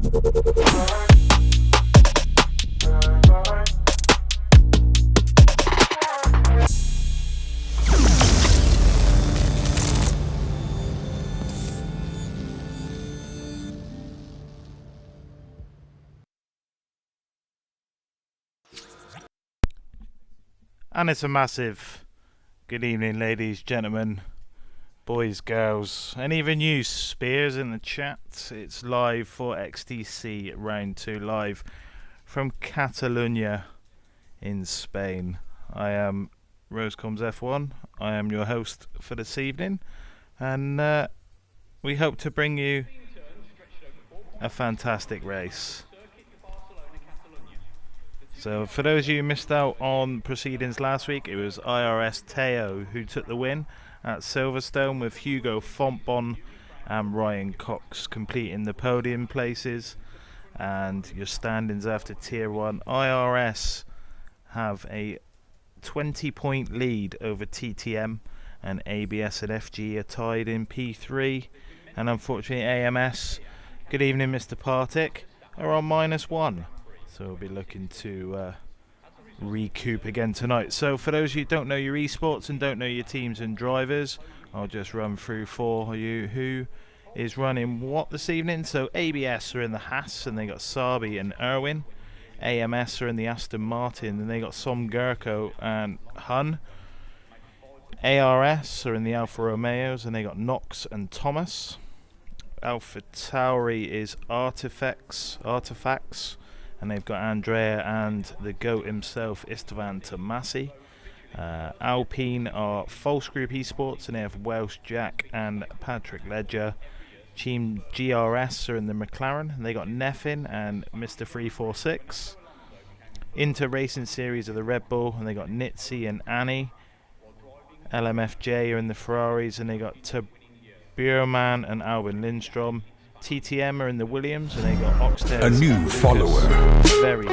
And it's a massive good evening, ladies, gentlemen, boys, girls, and even you, Spears, in the chat. It's live for XTC Round 2, live from Catalonia in Spain. I am Rosecom's F1. I am your host for this evening, and we hope to bring you a fantastic race. So for those of you who missed out on proceedings last week, it was IRS Teo who took the win at Silverstone, with Hugo Fontbon and Ryan Cox completing the podium places. And your standings after Tier 1, IRS have a 20-point lead over TTM, and ABS and FG are tied in P3. And unfortunately AMS, good evening Mr. Partick, are on -1. So we'll be looking to recoup again tonight. So for those of you who don't know your esports and don't know your teams and drivers, I'll just run through for you who is running what this evening. So ABS are in the Haas and they got Sabi and Irwin. AMS are in the Aston Martin and they got Som Gurko and Hun. ARS are in the Alfa Romeos and they got Knox and Thomas. Alpha Tauri is Artifacts, and they've got Andrea and the GOAT himself, Istvan Tomasi. Alpine are False Group Esports, and they have Welsh Jack and Patrick Ledger. Team GRS are in the McLaren, and they got Neffin and Mr. 346. Inter Racing Series are the Red Bull, and they got Nitzy and Annie. LMFJ are in the Ferraris, and they got Burman and Alvin Lindstrom. TTM are in the Williams, and they got Oxtead. A new follower. Very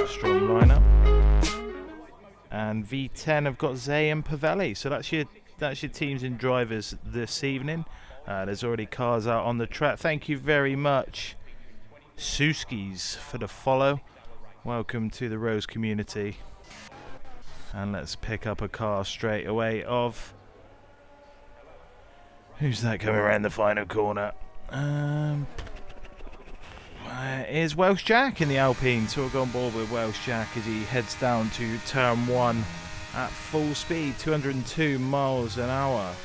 strong lineup. And V10 have got Zay and Pavelli. So that's your teams and drivers this evening. There's already cars out on the track. Thank you very much, Suskis, for the follow. Welcome to the Rose community. And let's pick up a car straight away of... Who's that coming around the final corner? Is Welsh Jack in the Alpine, so we'll go on board with Welsh Jack as he heads down to turn 1 at full speed, 202 miles an hour.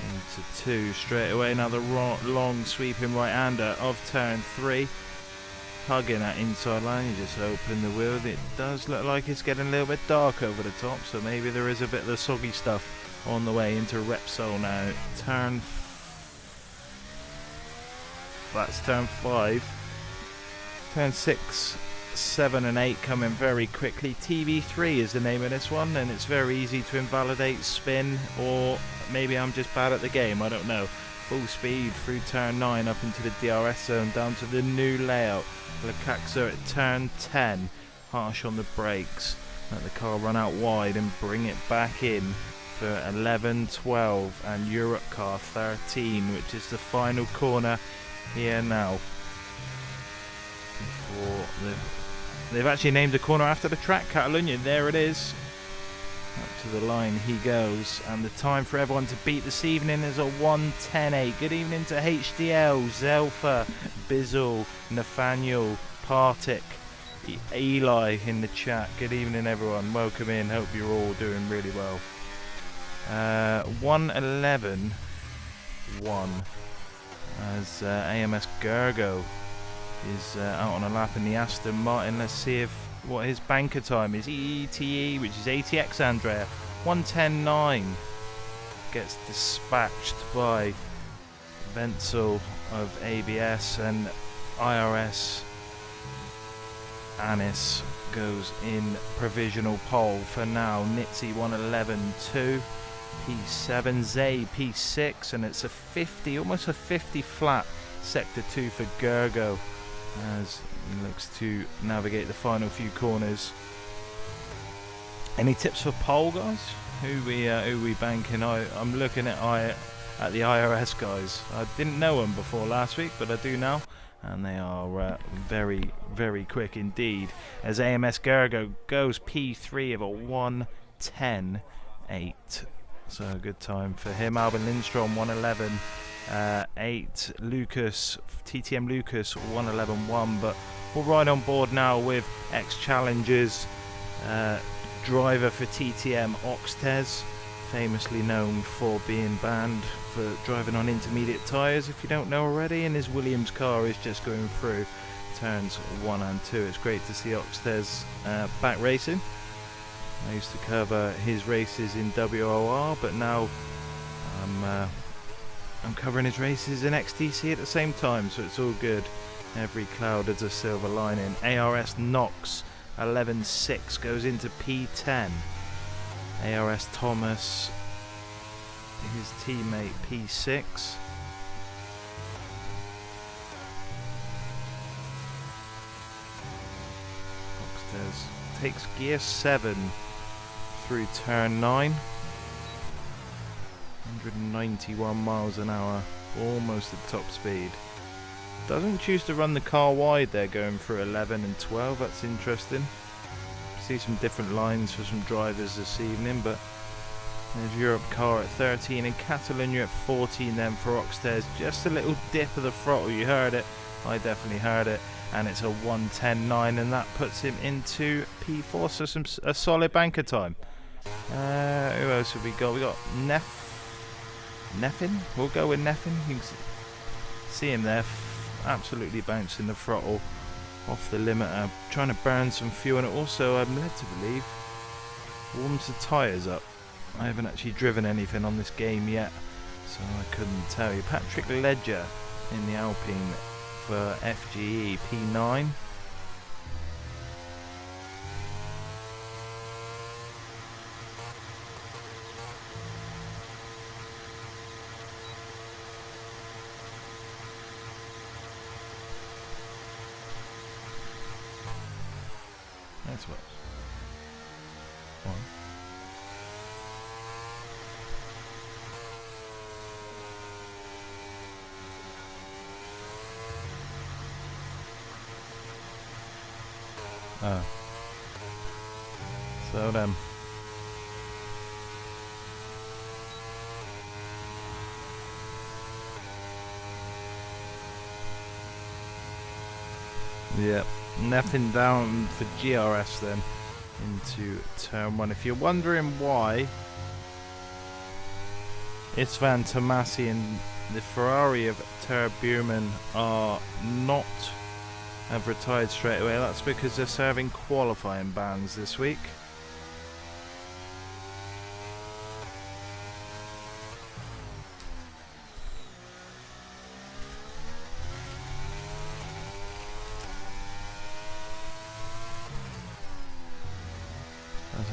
Into 2 straight away. Now the long sweeping right-hander of turn 3, hugging that inside line. You just open the wheel. It does look like it's getting a little bit dark over the top, so maybe there is a bit of the soggy stuff on the way into Repsol now. That's turn 5. Turn 6, 7 and 8 coming very quickly. TV3 is the name of this one, and it's very easy to invalidate, spin, or maybe I'm just bad at the game, I don't know. Full speed through turn 9 up into the DRS zone, down to the new layout. Lecaxer at turn 10, harsh on the brakes. Let the car run out wide and bring it back in for 11, 12 and Europe car 13, which is the final corner here now. They've actually named the corner after the track, Catalonia. There it is. Up to the line he goes, and the time for everyone to beat this evening is a 1:10.8. Good evening to HDL, Zelfa, Bizzle, Nathaniel, Partick, Eli in the chat. Good evening everyone, welcome in, hope you're all doing really well. 1:11.1 as AMS Gergo is out on a lap in the Aston Martin. Let's see what his banker time is. EETE, which is ATX Andrea, 1:10.9, gets dispatched by Wenzel of ABS, and IRS Anis goes in provisional pole for now. Nitzy 1:11.2, P7, Zay P6, and it's a 50, almost a 50 flat sector 2 for Gergo as he looks to navigate the final few corners. Any tips for pole, guys? Who we banking? I'm looking at at the IRS guys. I didn't know them before last week, but I do now, and they are very, very quick indeed. As AMS Gergo goes P3 of a 1:10.8. So a good time for him. Albin Lindstrom 1:11.8. Lucas, TTM Lucas 1:11.1. But we'll ride on board now with ex-challengers driver for TTM Oxtez, famously known for being banned for driving on intermediate tyres, if you don't know already, and his Williams car is just going through turns 1 and 2. It's great to see Oxtez back racing. I used to cover his races in WOR, but now I'm covering his races in XTC at the same time, so it's all good. Every cloud has a silver lining. ARS Knox 11.6 goes into P10. ARS Thomas, his teammate, P6. Oxtez takes gear 7 through turn 9. 191 miles an hour, almost at top speed. Doesn't choose to run the car wide there, going through 11 and 12. That's interesting. See some different lines for some drivers this evening, but there's Europe car at 13 and Catalonia at 14 then for Oxtez. Just a little dip of the throttle, you heard it. I definitely heard it, and it's a 1:10.9, and that puts him into P4, so a solid banker time. Who else have we got? We got Neffin. We'll go with Neffin. You can see him there, absolutely bouncing the throttle off the limiter, trying to burn some fuel, and also, I'm led to believe, warms the tyres up. I haven't actually driven anything on this game yet, so I couldn't tell you. Patrick Ledger in the Alpine for FGE, P9. That's what. One. Oh. So then. Yep. Nothing down for GRS then into turn 1. If you're wondering why, it's Van Tomasi and the Ferrari of Ter Buurman have retired straight away. That's because they're serving qualifying bans this week.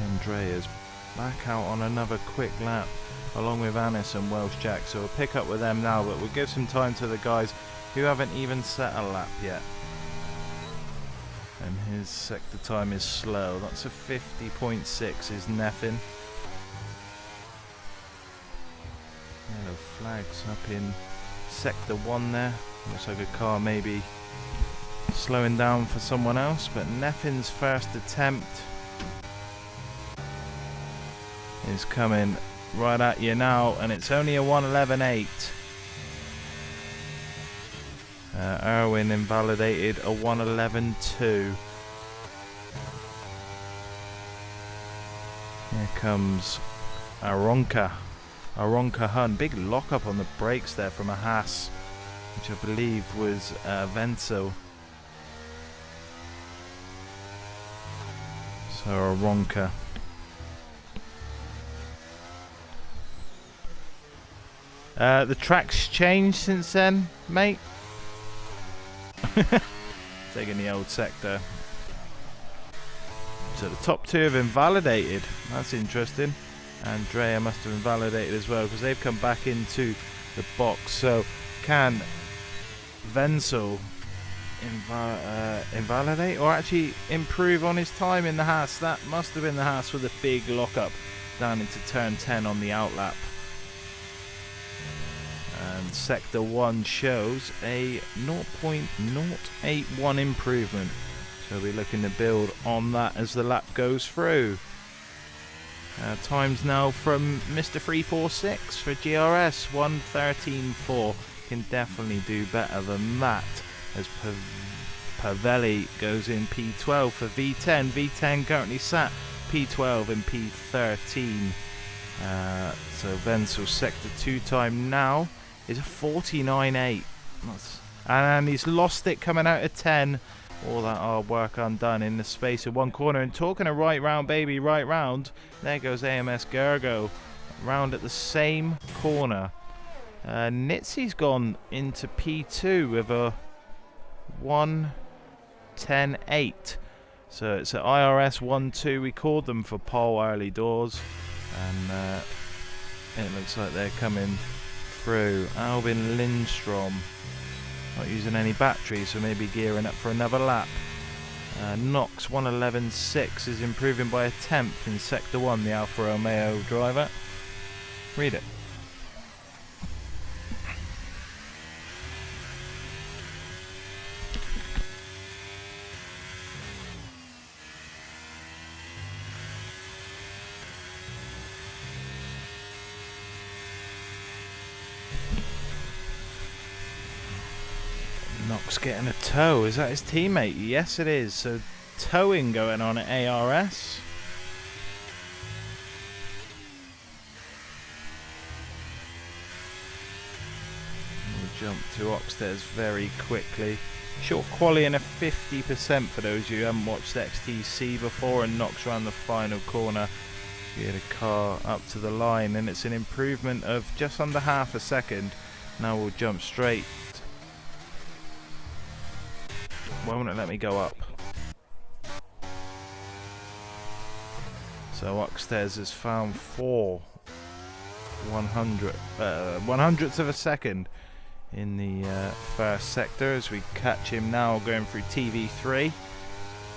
Andrea's back out on another quick lap along with Anis and Welsh Jack, so we'll pick up with them now, but we'll give some time to the guys who haven't even set a lap yet, and his sector time is slow. That's a 50.6 is Neffin. Yellow flags up in sector 1 there. Looks like a car maybe slowing down for someone else, but Neffin's first attempt is coming right at you now, and it's only a 1:11.8. Erwin invalidated a 1:11.2. Here comes Aronka Hun. Big lockup on the brakes there from a Haas, which I believe was Venso. So Aronka. The track's changed since then, mate. Taking the old sector. So the top two have invalidated. That's interesting. Andrea must have invalidated as well, because they've come back into the box. So can Wenzel invalidate or actually improve on his time in the Haas? That must have been the Haas with a big lockup down into turn 10 on the outlap. And Sector 1 shows a 0.081 improvement. So we're looking to build on that as the lap goes through. Times now from Mr. 346 for GRS 1:13.4. Can definitely do better than that as Pavelli goes in P12 for V10. V10 currently sat P12 and P13. So Wenzel's Sector 2 time now is a 49.8. And he's lost it coming out of 10. All that hard work undone in the space of one corner. And talking a right round, baby, right round. There goes AMS Gergo. Round at the same corner. Nitsy's gone into P2 with a 1:10.8. So it's an IRS 1-2. We called them for pole early doors. And it looks like they're coming through. Albin Lindstrom. Not using any batteries, so maybe gearing up for another lap. Knox 1:11.6 is improving by a tenth in Sector 1, the Alfa Romeo driver. Read it. Knox getting a tow. Is that his teammate? Yes, it is. So towing going on at ARS. We'll jump to Oxtez very quickly. Short quali and a 50% for those of you who haven't watched XTC before, and Knox around the final corner. Get a car up to the line, and it's an improvement of just under half a second. Now we'll jump straight. Why won't it let me go up? So Oxtez has found 4 100ths of a second in the first sector as we catch him now going through TV3.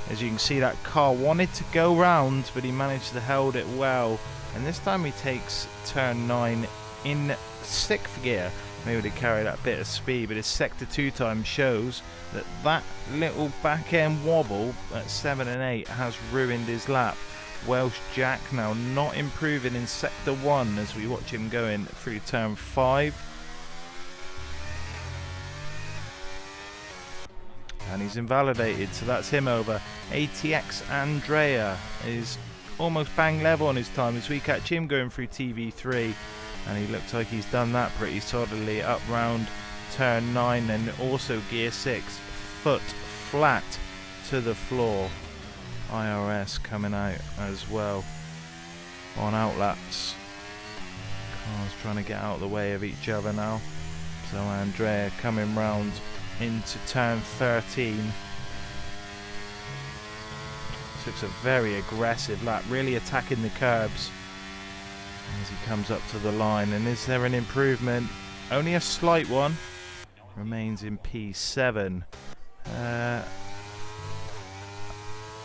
As you can see, that car wanted to go round, but he managed to hold it well. And this time he takes turn 9 in 6th gear. Maybe to carry that bit of speed, but his Sector 2 time shows that that little back end wobble at 7 and 8 has ruined his lap. Welsh Jack now not improving in Sector 1 as we watch him going through turn 5. And he's invalidated, so that's him over. ATX Andrea is almost bang level on his time as we catch him going through TV3. And he looks like he's done that pretty solidly up round turn 9 and also gear 6. Foot flat to the floor. IRS coming out as well on outlaps. Cars trying to get out of the way of each other now. So Andrea coming round into turn 13. This looks a very aggressive lap, really attacking the curbs as he comes up to the line. And is there an improvement? Only a slight one. Remains in P7.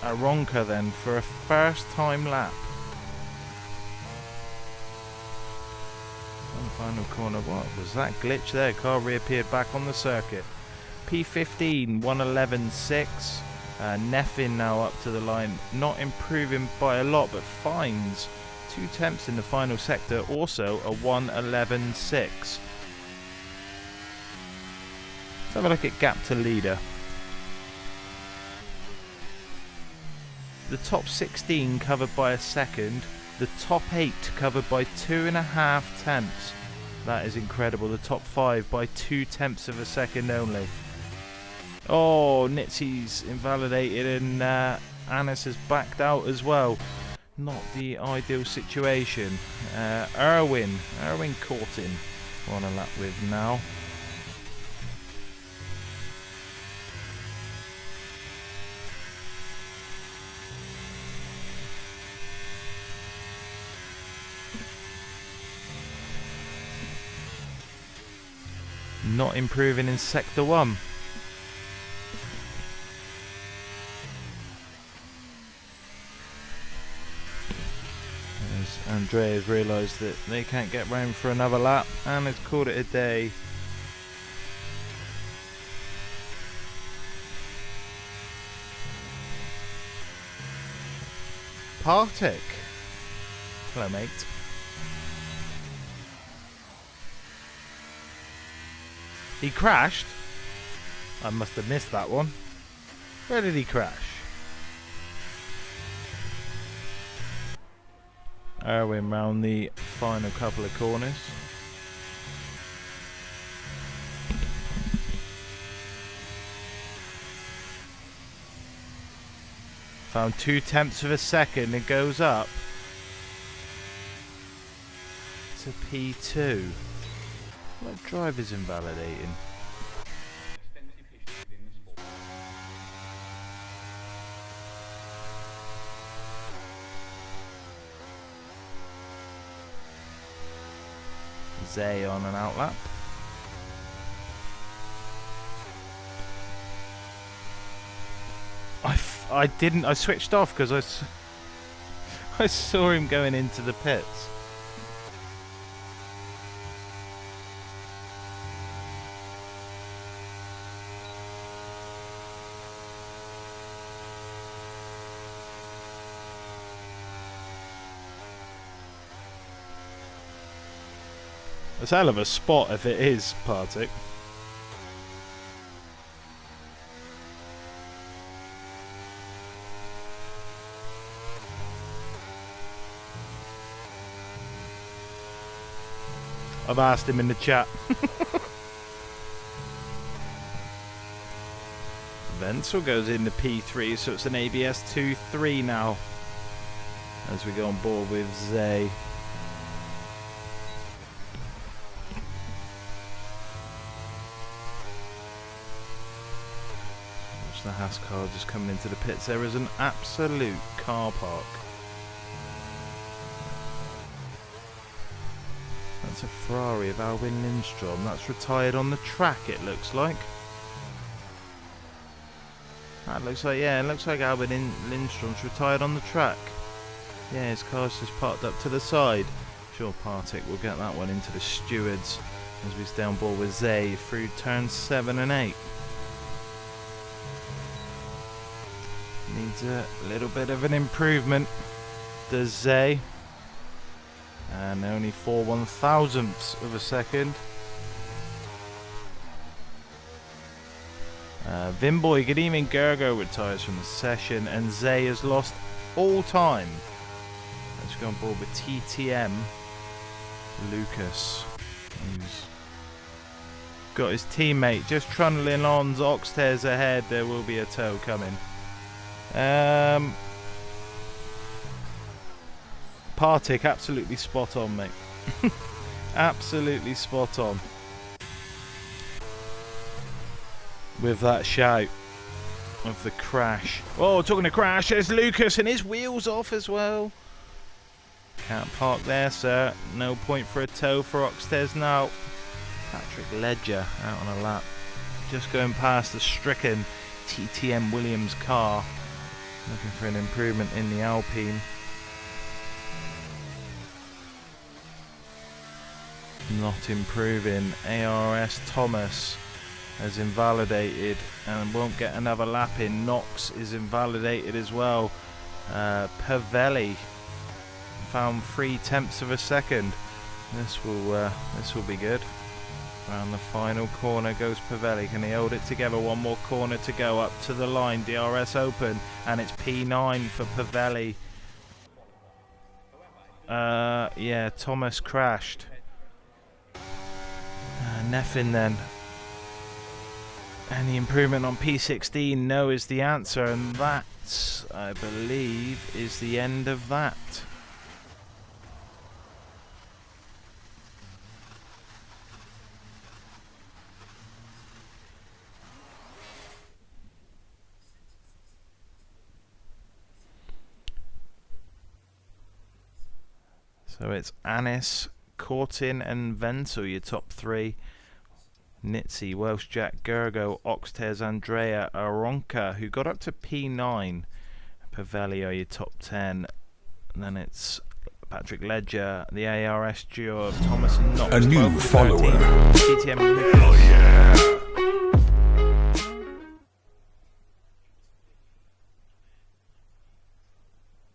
Aronka then for a first time lap. On the final corner, what was that glitch there? Car reappeared back on the circuit. P15 1:11.6. Neffin now up to the line, not improving by a lot, but finds 2 tenths in the final sector, also a 1:11.6. Let's have a look at gap to leader. The top 16 covered by a second, the top 8 covered by 2.5 tenths. That is incredible. The top 5 by 2 tenths of a second only. Oh, Nitsy's invalidated and Anis has backed out as well. Not the ideal situation. Erwin Cortin on a lap with now. Not improving in sector 1. As Andrea's realised that they can't get round for another lap and has called it a day Partick. Hello, mate. He crashed. I must have missed that one. Where did he crash? Erwin round the final couple of corners. Found 0.2 of a second. It goes up to P2. What driver's invalidating? Zay on an outlap. I switched off because I saw him going into the pits. It's a hell of a spot if it is Partick. I've asked him in the chat. Wenzel goes into P3, so it's an ABS 2-3 now as we go on board with Zay. Watch the Haas car just coming into the pits. There is an absolute car park. That's a Ferrari of Albin Lindstrom. That's retired on the track, it looks like. That looks like, yeah, it looks like Albin Lindstrom's retired on the track. Yeah, his car's just parked up to the side. Sure, Partick will get that one into the stewards as we stay on board with Zay through turns 7 and 8. Needs a little bit of an improvement, does Zay. And only 4 1,000ths of a second. Vimboy, good evening. Gergo retires from the session, and Zay has lost all time. Let's go on board with TTM. Lucas, who's got his teammate just trundling on. Oxtears ahead. There will be a tow coming. Partick, absolutely spot on, mate. Absolutely spot on with that shout of the crash. Oh, talking of crash, there's Lucas and his wheels off as well. Can't park there, sir. No point for a tow for Oxtears now. Patrick Ledger out on a lap. Just going past the stricken TTM Williams car. Looking for an improvement in the Alpine. Not improving. ARS Thomas has invalidated and won't get another lap in. Knox is invalidated as well. Pavelli found 0.3 of a second. This will be good. Around the final corner goes Pavelli. Can he hold it together? One more corner to go up to the line. DRS open and it's P9 for Pavelli. Yeah, Thomas crashed. Neffin then. Any improvement on P16? No is the answer, and that, I believe, is the end of that. So it's Anis, Cortin and Wenzel, your top three. Nitzy, Welsh Jack, Gergo, Oxtears, Andrea, Aronka, who got up to P9. Pavelli are your top 10. And then it's Patrick Ledger, the ARS duo of Thomas and Knox. A new follower. TTM Oh yeah.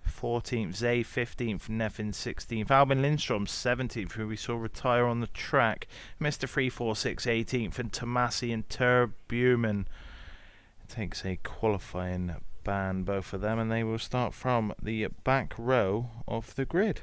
4 14th, Zay 15th, Neffin 16th, Albin Lindstrom 17th, who we saw retire on the track, Mr. 346 18th, and Tomasi and Turbuman takes a qualifying ban, both of them, and they will start from the back row of the grid.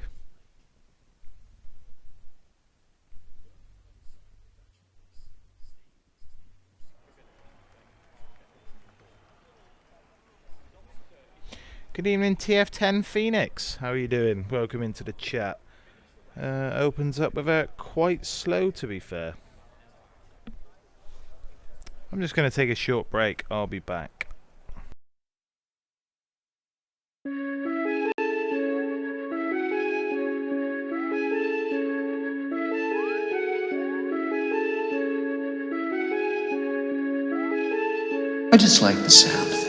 Good evening, TF10 Phoenix. How are you doing? Welcome into the chat. Opens up with a quite slow, to be fair. I'm just going to take a short break. I'll be back. I just like the sound of it.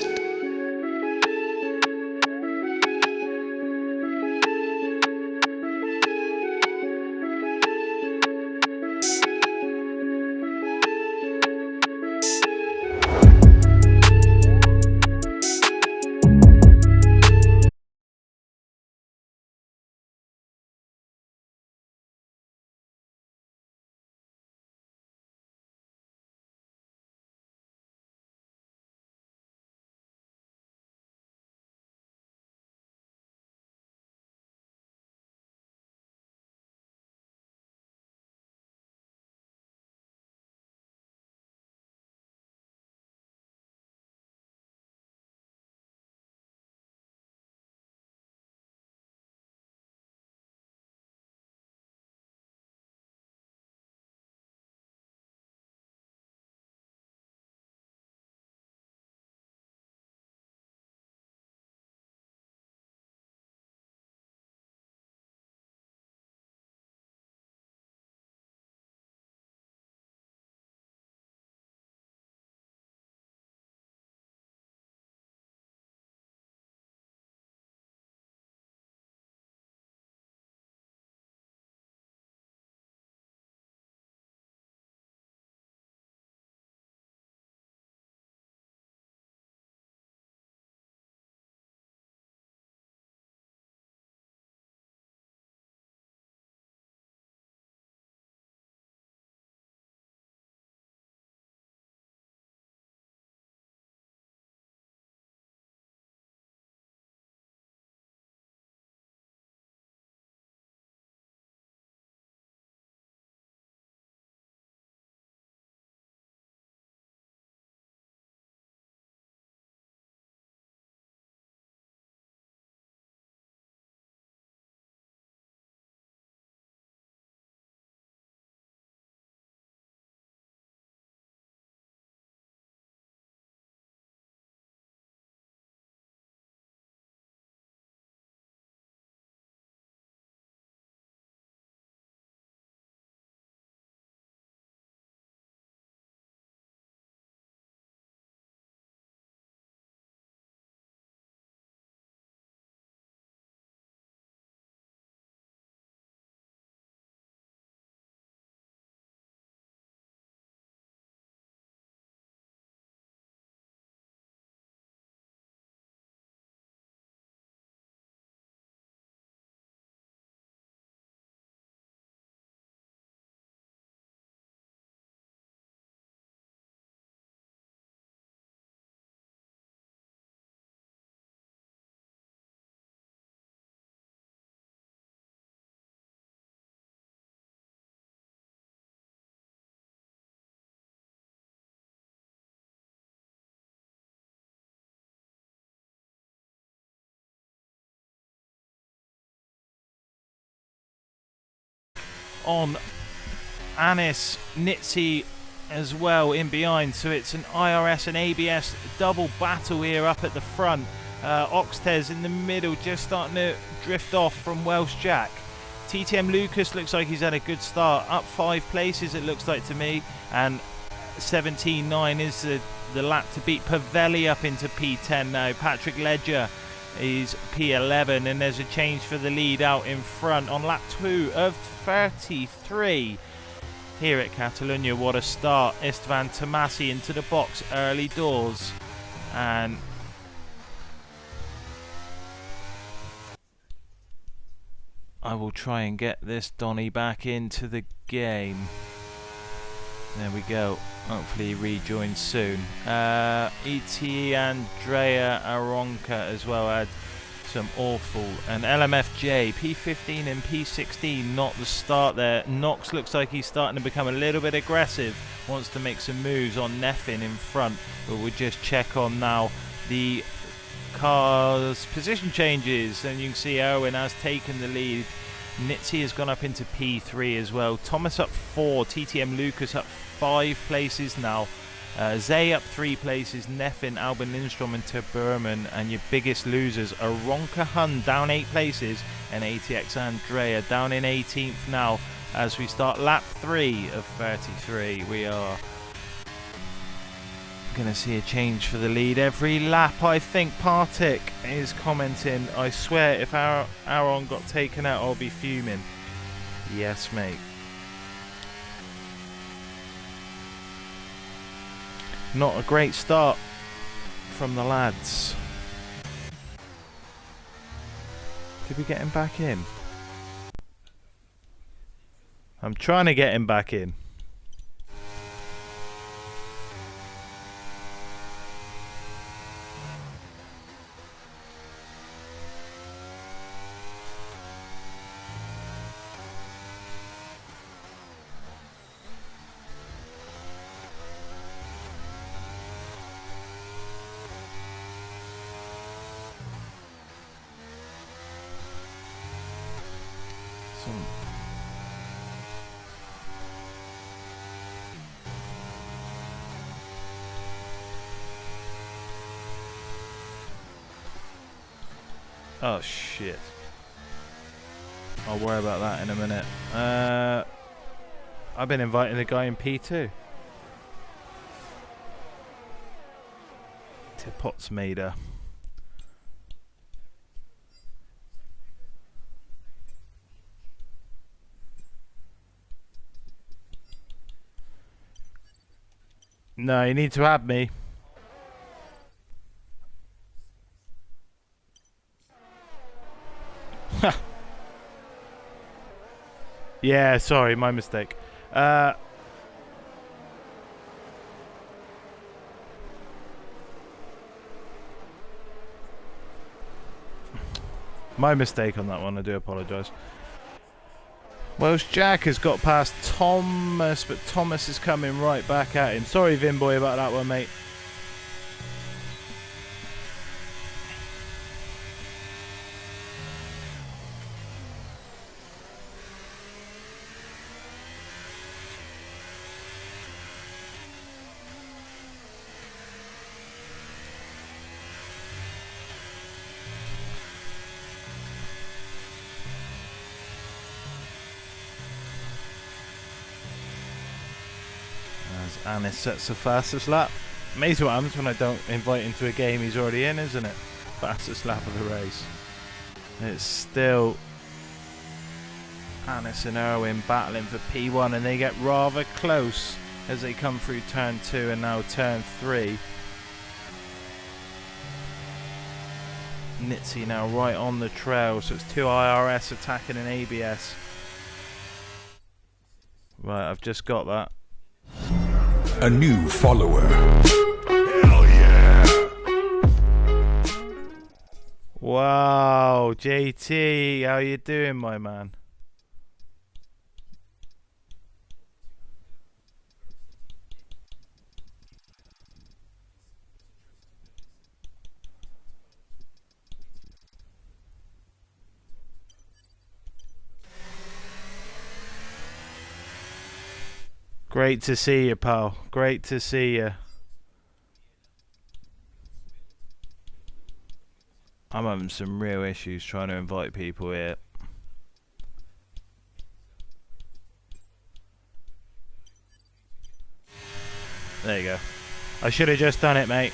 On Anis, Nitsi as well in behind, so it's an IRS and ABS double battle here up at the front. Oxtez in the middle, just starting to drift off from Welsh Jack. TTM Lucas looks like he's had a good start, up 5 places it looks like to me, and 17.9 is the lap to beat. Pavelli up into P10 now. Patrick Ledger is P11, and there's a change for the lead out in front on lap 2 of 33 here at Catalonia. What a start. Istvan Tomasi into the box early doors, and I will try and get this Donny back into the game. There we go. Hopefully he rejoins soon. E.T. Andrea Aronka as well had some awful. And LMFJ, P15 and P16, not the start there. Knox looks like he's starting to become a little bit aggressive. Wants to make some moves on Neffin in front. But we'll just check on now the car's position changes. And you can see Erwin has taken the lead. Nitzy has gone up into P3 as well. Thomas up 4. TTM Lucas up 5 places now. Zay up 3 places. Neffin, Albin Lindstrom and Berman. And your biggest losers are Ronka Hun down 8 places. And ATX Andrea down in 18th now. As we start lap 3 of 33. We are going to see a change for the lead every lap, I think. Partik is commenting, I swear if Aaron got taken out I'll be fuming. Yes mate. Not a great start from the lads. Did we get him back in? I'm trying to get him back in. Oh shit. I'll worry about that in a minute. I've been inviting the guy in P2. Potsmader. No, you need to add me. Yeah, sorry, my mistake. My mistake on that one, I do apologise. Welsh Jack has got past Thomas, but Thomas is coming right back at him. Sorry, Vimboy, about that one, mate. Anis sets the fastest lap. Amazing what happens when I don't invite him to a game he's already in, isn't it? Fastest lap of the race. It's still Anis and Erwin battling for P1, and they get rather close as they come through turn 2 and now turn 3. Nitzy now right on the trail, so it's 2 IRS attacking an ABS. Right, I've just got that. A new follower. Hell yeah. Wow, JT, how you doing, my man? Great to see you, pal. Great to see you. I'm having some real issues trying to invite people here. There you go. I should have just done it, mate.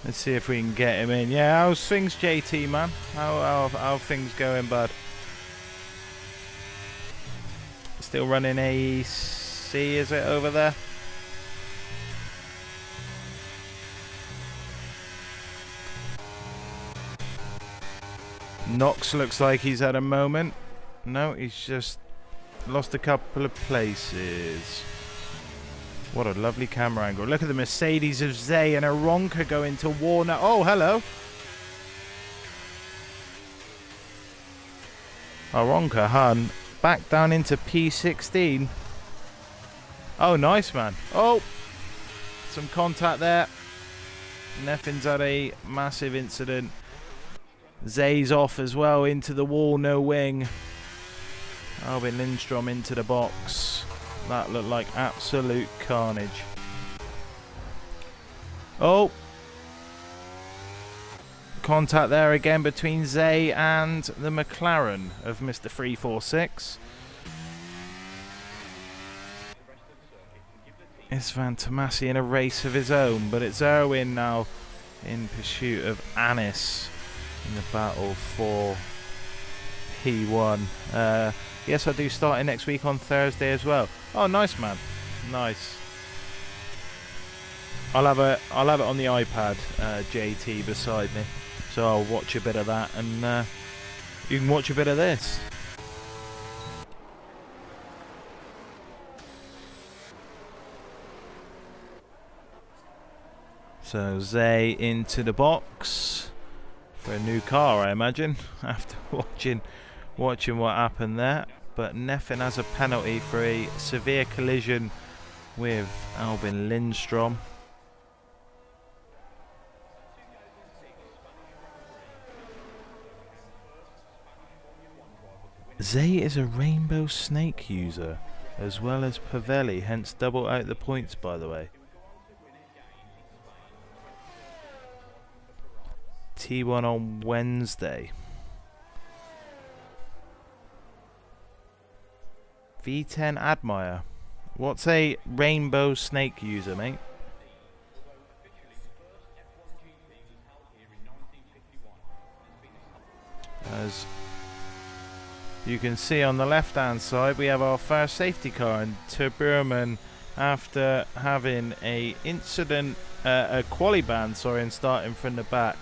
Let's see if we can get him in. Yeah, how's things, JT, man? How things going, bud? Still running AC, is it, over there? Knox looks like he's had a moment. No, he's just lost a couple of places. What a lovely camera angle. Look at the Mercedes of Zay and a Ronca going to Warner. Oh, hello. Ronca Hun back down into P16. Oh, nice, man. Oh, some contact there. Neffin's had a massive incident. Zay's off as well into the wall, no wing. Albin Lindstrom into the box. That looked like absolute carnage. Oh. Contact there again between Zay and the McLaren of Mr. 346. Istvan Tomasi in a race of his own, but it's Erwin now in pursuit of Anis in the battle for P1. Yes, I do start it next week on Thursday as well. Oh, nice, man. Nice. I'll have it on the iPad, JT, beside me. So I'll watch a bit of that, and you can watch a bit of this. So Zay into the box for a new car, I imagine, after watching what happened there. But Neffin has a penalty for a severe collision with Albin Lindstrom. Zay is a Rainbow Snake user, as well as Pavelli, hence double out the points, by the way. T1 on Wednesday. V10 Admire. What's a Rainbow Snake user, mate? As you can see on the left hand side, we have our first safety car, and Terburman, after having a incident, a quali ban, sorry, and starting from the back.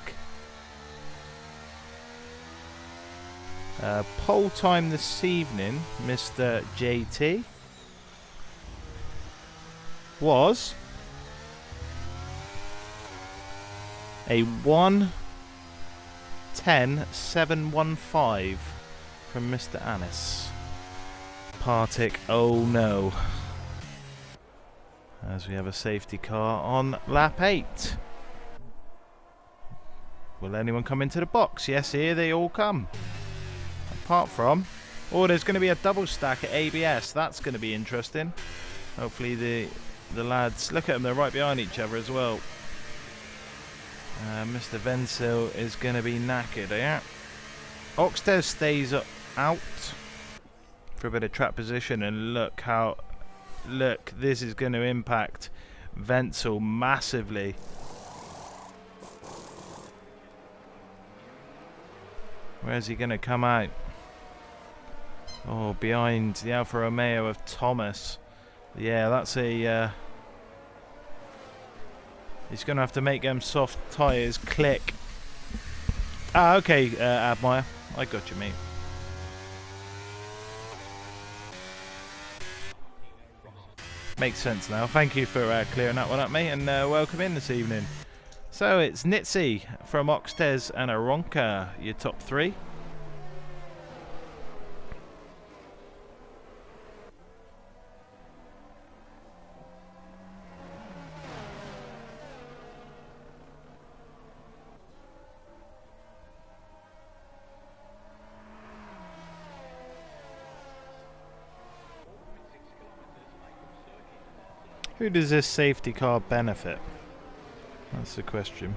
Pole time this evening, Mr. JT, was a 1:10.715 from Mr. Anis. Partick, oh no. As we have a safety car on lap 8. Will anyone come into the box? Yes, here they all come. Apart from, oh, there's going to be a double stack at ABS. That's going to be interesting. Hopefully the lads, look at them, they're right behind each other as well. Mr. Vensil is going to be knackered, yeah. Oxtez stays out for a bit of track position, and look, this is going to impact Vensil massively. Where's he going to come out? Oh, behind the Alfa Romeo of Thomas. Yeah, that's a... he's going to have to make them soft tyres click. Ah, okay, Admire. I got you, mate. Makes sense now. Thank you for clearing that one up, mate, and welcome in this evening. So it's Nitzy from Oxtez and Aronka, your top three. Who does this safety car benefit? That's the question.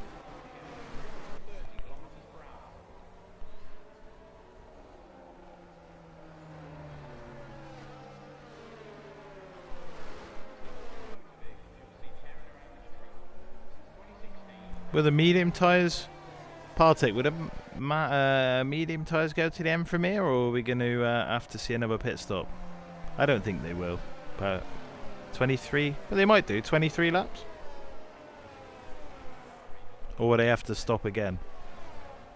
Will the medium tyres partake? Would the medium tyres go to the end from here, or are we going to have to see another pit stop? I don't think they will. But 23? Well, they might do. 23 laps? Or will they have to stop again?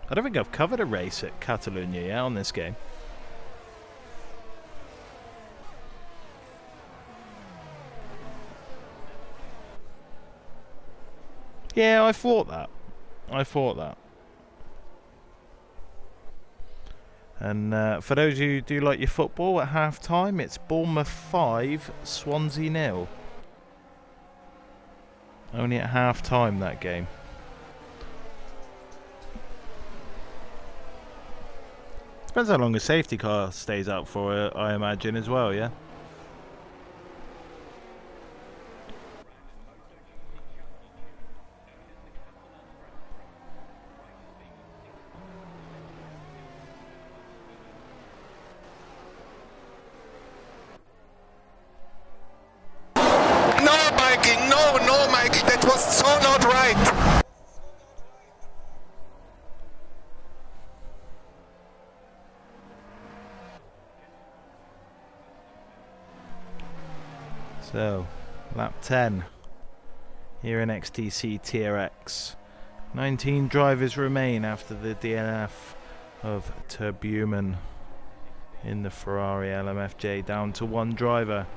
I don't think I've covered a race at Catalonia yet on this game. Yeah, I thought that. And for those of you who do like your football, at half time it's Bournemouth 5, Swansea 0. Only at half time that game. Depends how long a safety car stays out for, I imagine, as well, yeah? No, Michael, that was so not right. So, lap 10 here in XTC TRX. 19 drivers remain after the DNF of Terbuman in the Ferrari LMFJ, down to one driver.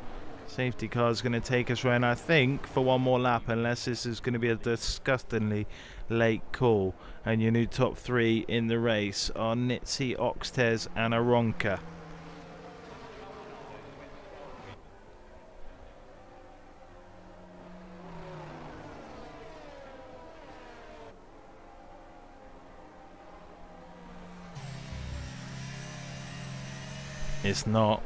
Safety car is going to take us around, I think, for one more lap, unless this is going to be a disgustingly late call. And your new top three in the race are Nitsi, Oxtez and Aronka. It's not.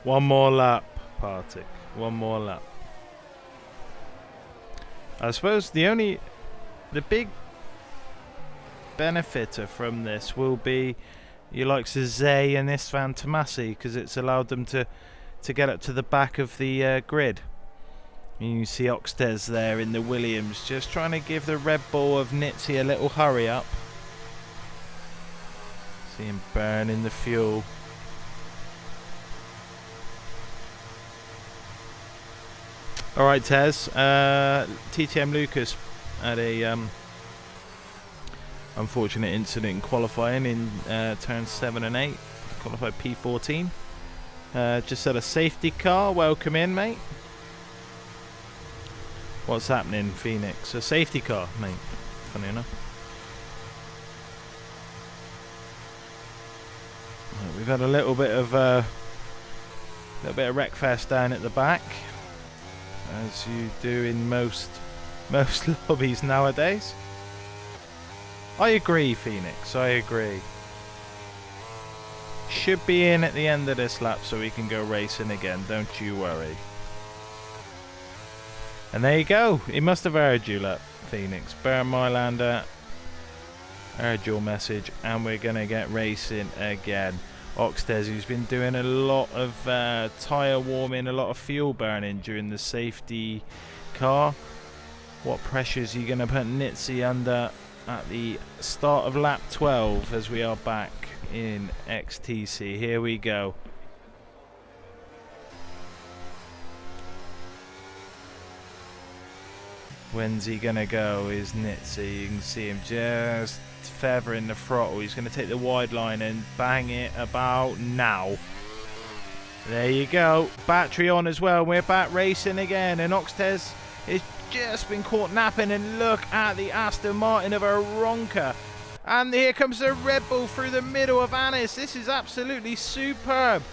One more lap, Partick. One more lap. I suppose the big benefiter from this will be your likes of Zay and Istvan Tomasi, because it's allowed them to get up to the back of the grid. And you see Oxtez there in the Williams, just trying to give the Red Bull of Nitsi a little hurry up. See him burning the fuel. Alright, Tez. TTM Lucas had a unfortunate incident in qualifying in turns 7 and 8. Qualified P14. Just had a safety car. Welcome in, mate. What's happening, Phoenix? A safety car, mate. Funny enough. We've had a little bit of wreckfest down at the back, as you do in most lobbies nowadays. I agree, Phoenix. I agree. Should be in at the end of this lap so we can go racing again. Don't you worry. And there you go. He must have heard you, look, Phoenix. Burn Mylander heard your message, and we're gonna get racing again. Oxtez, who's been doing a lot of tyre warming, a lot of fuel burning during the safety car. What pressures are you going to put Nitsi under at the start of lap 12 as we are back in XTC? Here we go. When's he going to go is Nitsi. You can see him just feathering the throttle. He's going to take the wide line and bang it about now. There you go. Battery on as well. We're back racing again, and Oxtez has just been caught napping, and look at the Aston Martin of Aronka. And here comes the Red Bull through the middle of Anis. This is absolutely superb.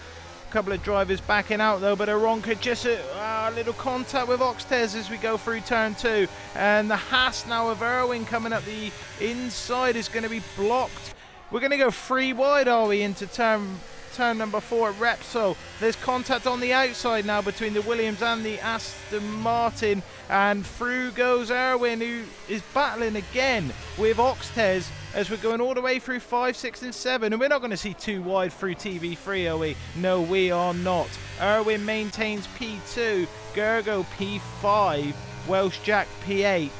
A couple of drivers backing out though, but Aronka just a little contact with Oxtez as we go through turn 2, and the Haas now of Irwin coming up the inside is going to be blocked. We're going to go 3 wide, are we, into turn turn number 4 at Repsol. There's contact on the outside now between the Williams and the Aston Martin, and through goes Erwin, who is battling again with Oxtez as we're going all the way through 5, 6 and 7, and we're not going to see too wide through TV3, are we? No, we are not. Erwin maintains P2, Gergo P5, Welsh Jack P8.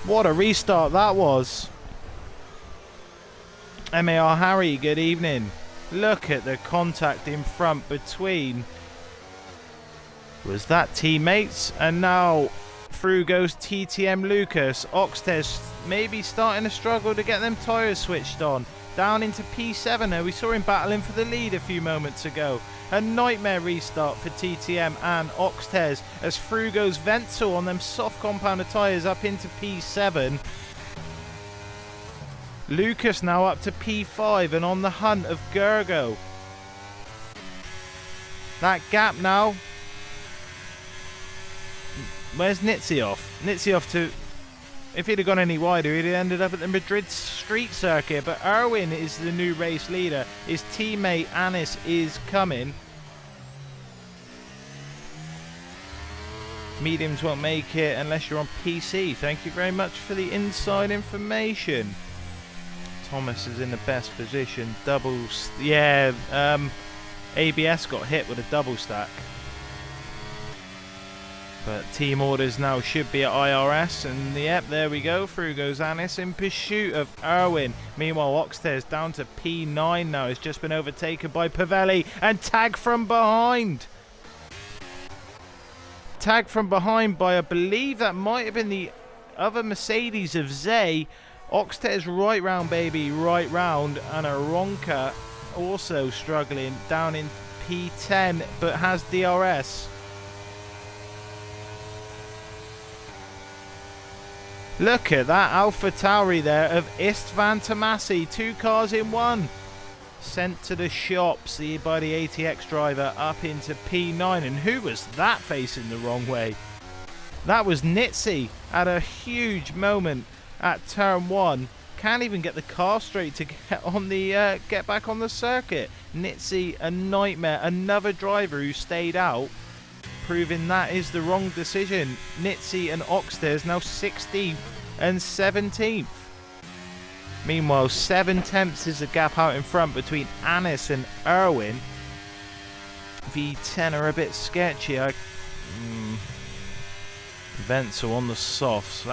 What a restart that was. MAR Harry, good evening. Look at the contact in front between. Was that teammates? And now through goes TTM Lucas. Oxtez maybe starting to struggle to get them tyres switched on. Down into P7 now. We saw him battling for the lead a few moments ago. A nightmare restart for TTM and Oxtez as through goes Wenzel on them soft compounded tyres up into P7. Lucas now up to P5 and on the hunt of Gergo. That gap now. Where's Nitsioff? Nitsioff to... If he'd have gone any wider, he'd have ended up at the Madrid street circuit. But Erwin is the new race leader. His teammate Anis is coming. Mediums won't make it unless you're on PC. Thank you very much for the inside information. Thomas is in the best position. Doubles. Yeah, ABS got hit with a double stack. But team orders now should be at IRS, and yep, there we go. Through goes Anis in pursuit of Erwin. Meanwhile, Oxtez down to P9 now. Has just been overtaken by Pavelli and tag from behind. Tag from behind by, I believe that might have been the other Mercedes of Zay. Oxtez right round, baby, right round, and Aronka also struggling down in P10, but has DRS. Look at that Alpha Tauri there of Istvan Tomasi. 2 cars in one. Sent to the shops by the ATX driver up into P9. And who was that facing the wrong way? That was Nitsi at a huge moment at turn 1. Can't even get the car straight to get on the get back on the circuit. Nitsi, a nightmare. Another driver who stayed out, proving that is the wrong decision. Nitsi and Oxtez now 16th and 17th. Meanwhile, 7 tenths is the gap out in front between Anis and Erwin. V10 are a bit sketchy. Wenzel on the softs.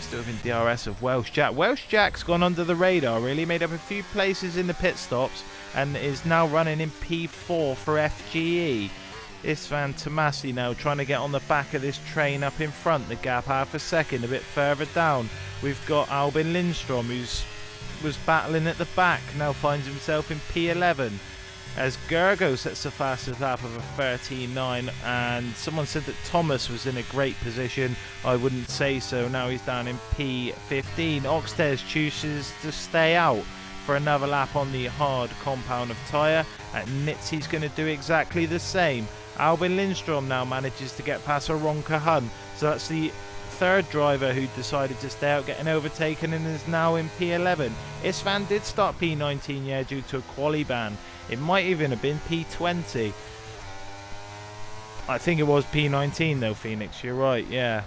Still in DRS of Welsh Jack. Welsh Jack's gone under the radar, really. Made up a few places in the pit stops and is now running in P4 for FGE. Istvan Tomasi now trying to get on the back of this train up in front. The gap half a second, a bit further down. We've got Albin Lindstrom, who's was battling at the back, now finds himself in P11. As Gergo sets the fastest lap of a 13.9, and someone said that Thomas was in a great position. I wouldn't say so. Now he's down in P15. Oxtez chooses to stay out for another lap on the hard compound of tyre, and Nitsy's going to do exactly the same. Albin Lindstrom now manages to get past Aronka Hun, so that's the third driver who decided to stay out, getting overtaken, and is now in P11. Istvan did start P19, yeah, due to a quali ban. It might even have been P20. I think it was P19 though, Phoenix, you're right, yeah.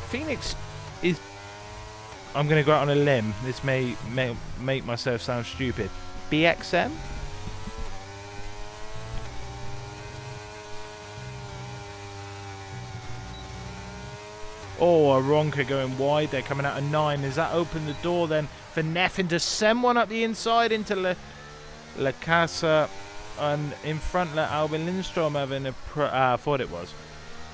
Phoenix is... I'm going to go out on a limb. This may make myself sound stupid. BXM? Oh, Aronka going wide. They're coming out of 9. Does that open the door then for Neffin to send one up the inside into La Casa? And in front, let Albin Lindstrom having a... I thought it was.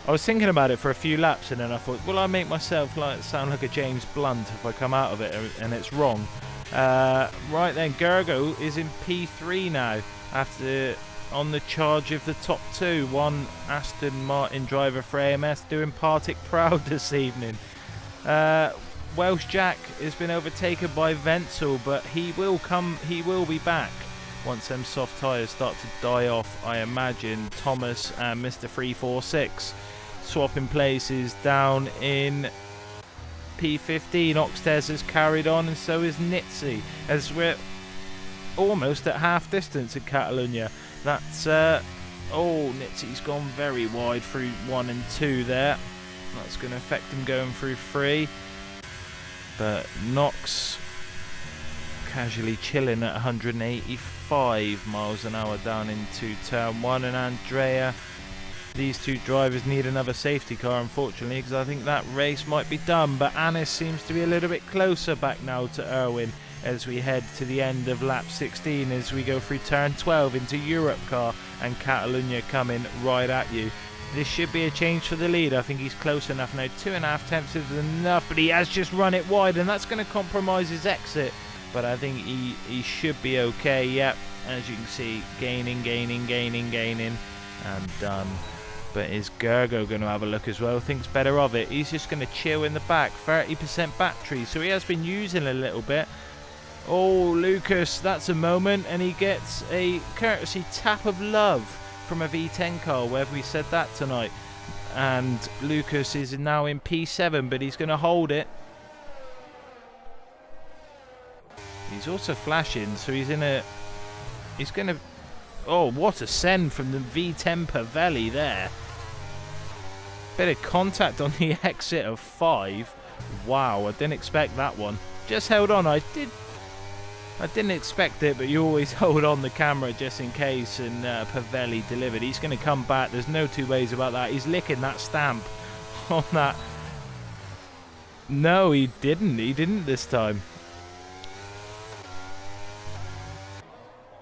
I was thinking about it for a few laps, and then I thought, will I make myself sound like a James Blunt if I come out of it and it's wrong? Right then, Gergo is in P3 now after on the charge of the top 2. One Aston Martin driver for AMS doing Partick proud this evening. Welsh Jack has been overtaken by Wenzel, but he will be back once them soft tyres start to die off, I imagine. Thomas and Mr. 346. swapping places down in P15. Oxtez has carried on, and so is Nitzy, as we're almost at half distance in Catalonia. That's oh, Nitzy's gone very wide through 1 and 2 there. That's going to affect him going through 3. But Knox casually chilling at 185 miles an hour down into turn 1, and Andrea, these two drivers need another safety car, unfortunately, because I think that race might be done. But Anis seems to be a little bit closer back now to Irwin as we head to the end of lap 16, as we go through turn 12 into Europe car and Catalonia coming right at you. This should be a change for the lead. I think he's close enough now. 2.5 tenths is enough, but he has just run it wide, and that's going to compromise his exit. But I think he should be okay. Yep, as you can see, gaining, and done. But is Gergo going to have a look as well? Thinks better of it. He's just going to chill in the back. 30% battery, so he has been using a little bit. Oh, Lucas, that's a moment, and he gets a courtesy tap of love from a V10 car. Where have we said that tonight? And Lucas is now in P7, but he's going to hold it. He's also flashing, so he's in a... He's going to... Oh, what a send from the V10 Pavelli there. Bit of contact on the exit of 5. Wow, I didn't expect that one. Just held on. I didn't expect it, but you always hold on the camera just in case, and Pavelli delivered. He's going to come back. There's no two ways about that. He's licking that stamp on that. No, he didn't. He didn't this time.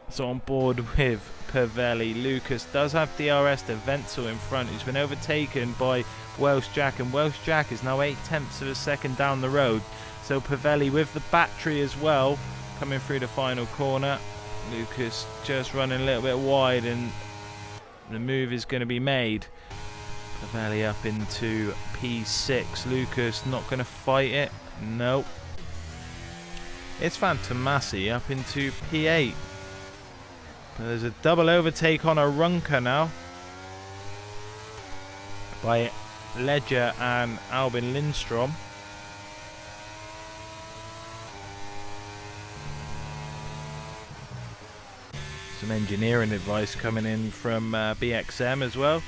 So on board with Pavelli, Lucas does have DRS to Wenzel in front, who's been overtaken by Welsh Jack, and Welsh Jack is now 8 tenths of a second down the road. So Pavelli with the battery as well, coming through the final corner. Lucas just running a little bit wide, and the move is going to be made. Pavelli up into P6. Lucas not going to fight it. Nope. It's Fantomasi up into P8. There's a double overtake on a Runker now by Ledger and Albin Lindstrom. Some engineering advice coming in from BXM as well.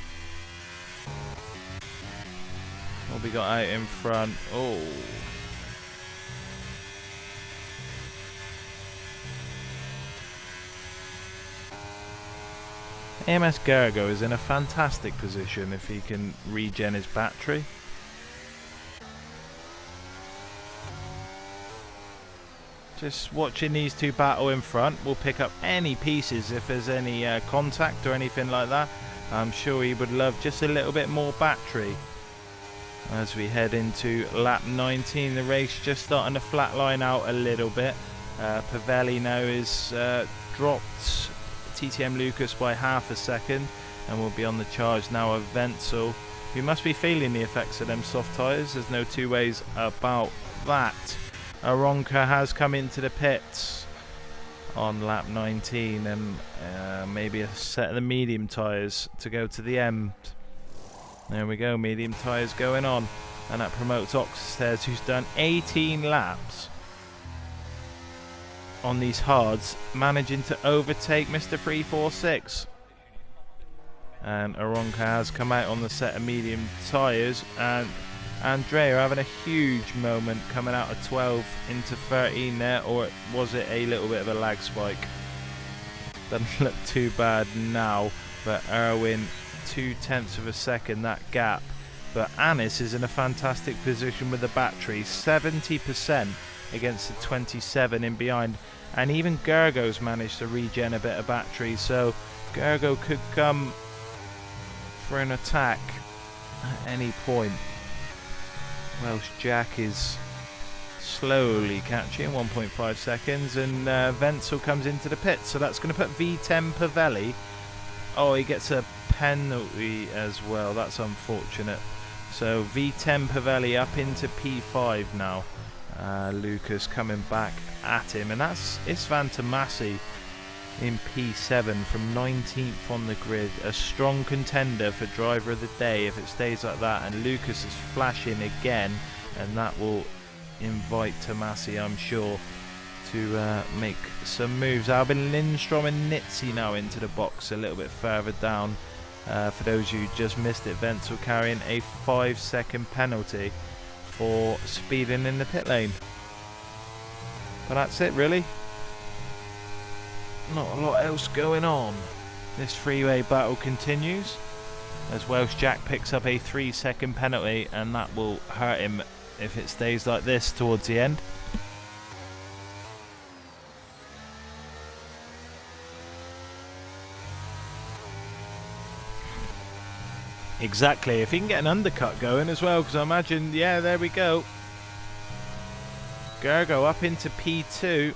What we got out in front? Oh. AMS Gergo is in a fantastic position if he can regen his battery. Just watching these two battle in front. We'll pick up any pieces if there's any contact or anything like that. I'm sure he would love just a little bit more battery. As we head into lap 19, the race just starting to flatline out a little bit. Pavelli now is dropped TTM Lucas by half a second, and we'll be on the charge now of Wenzel, who must be feeling the effects of them soft tyres. There's no two ways about that. Aronka has come into the pits on lap 19, and maybe a set of the medium tyres to go to the end. There we go, medium tyres going on, and that promotes Oxtez, who's done 18 laps on these hards, managing to overtake Mr. 346. And Aronka has come out on the set of medium tyres, and Andrea having a huge moment coming out of 12 into 13 there, or was it a little bit of a lag spike? Doesn't look too bad now, but Irwin 2 tenths of a second that gap. But Anis is in a fantastic position with the battery, 70% against the 27 in behind, and even Gergo's managed to regen a bit of battery, so Gergo could come for an attack at any point. Welsh Jack is slowly catching 1.5 seconds, and Wenzel comes into the pit, so that's going to put V10 Pavelli. Oh, he gets a penalty as well. That's unfortunate. So V10 Pavelli up into P5 now. Lucas coming back at him, and that's Istvan Tomasi in P7 from 19th on the grid. A strong contender for driver of the day if it stays like that, and Lucas is flashing again, and that will invite Tomasi, I'm sure, to make some moves. Albin Lindstrom and Nitzi now into the box a little bit further down. For those who just missed it, Wenzel carrying a 5-second penalty for speeding in the pit lane. But that's it really. Not a lot else going on. This freeway battle continues as Welsh Jack picks up a 3-second penalty, and that will hurt him if it stays like this towards the end. Exactly, if he can get an undercut going as well, because I imagine, yeah, there we go. Gergo up into P2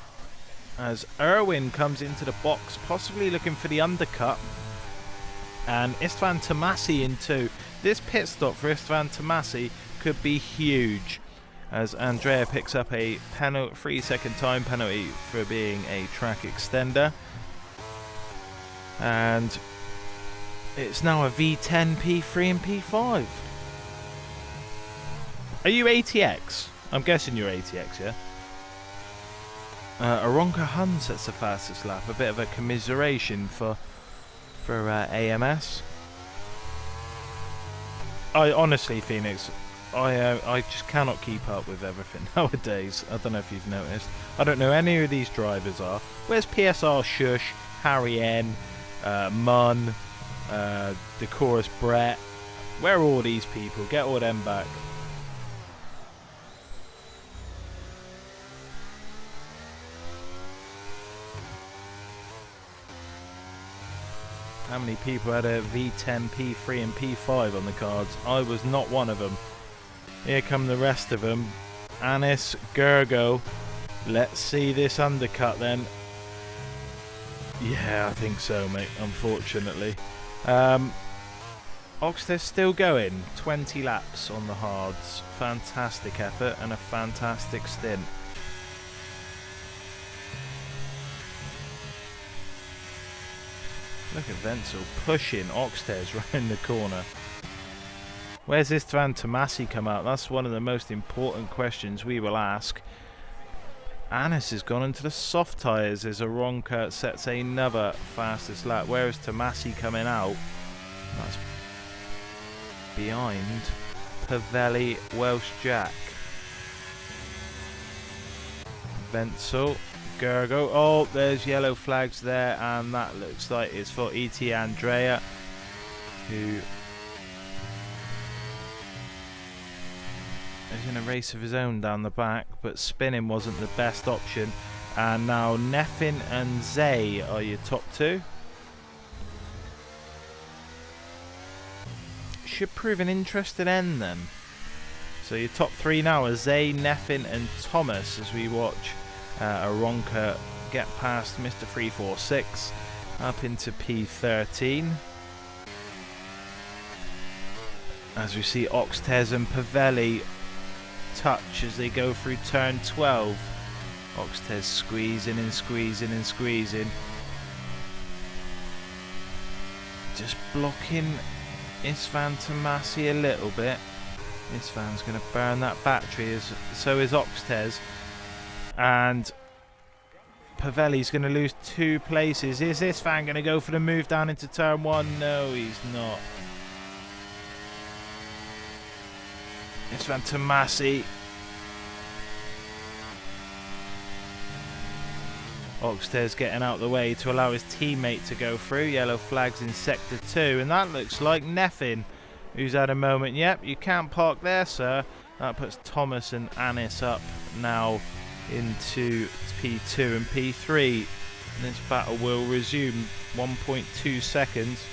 as Irwin comes into the box, possibly looking for the undercut. And Istvan Tomasi in 2. This pit stop for Istvan Tomasi could be huge, as Andrea picks up a 3-second time penalty for being a track extender. And it's now a V10, P3 and P5. Are you ATX? I'm guessing you're ATX, yeah? Aronka Hun sets the fastest lap. A bit of a commiseration for AMS. I honestly, Phoenix, I just cannot keep up with everything nowadays. I don't know if you've noticed. I don't know any of these drivers are. Where's PSR Shush, Harry N, Munn, Decorous Brett? Where are all these people? Get all them back. How many people had a V10, P3 and P5 on the cards? I was not one of them. Here come the rest of them. Anis, Gergo. Let's see this undercut then. Yeah, I think so, mate, unfortunately. Oxted's still going. 20 laps on the hards. Fantastic effort and a fantastic stint. Look at Wenzel pushing Oxtez round the corner. Where's Istvan Tomasi come out? That's one of the most important questions we will ask. Anis has gone into the soft tyres as Aronka sets another fastest lap. Where is Tomasi coming out? That's behind Pavelli, Welsh Jack. Wenzel. Gergo. Oh, there's yellow flags there, and that looks like it's for E.T. Andrea, who is in a race of his own down the back, but spinning wasn't the best option. And now Neffin and Zay are your top two. Should prove an interesting end then. So your top three now are Zay, Neffin and Thomas, as we watch Aronka get past Mr. 346 up into P13, as we see Oxtez and Pavelli touch as they go through turn 12. Oxtez squeezing and squeezing and squeezing, just blocking Istvan Tomasi a little bit. Istvan's going to burn that battery, so is Oxtez. And Pavelli's going to lose 2 places. Is Istvan going to go for the move down into turn 1? No, he's not. Istvan Tomasi. Oxtez getting out of the way to allow his teammate to go through. Yellow flags in sector 2, and that looks like Neffin, who's had a moment. Yep, you can't park there, sir. That puts Thomas and Anis up now into P2 and P3. This battle will resume. 1.2 seconds.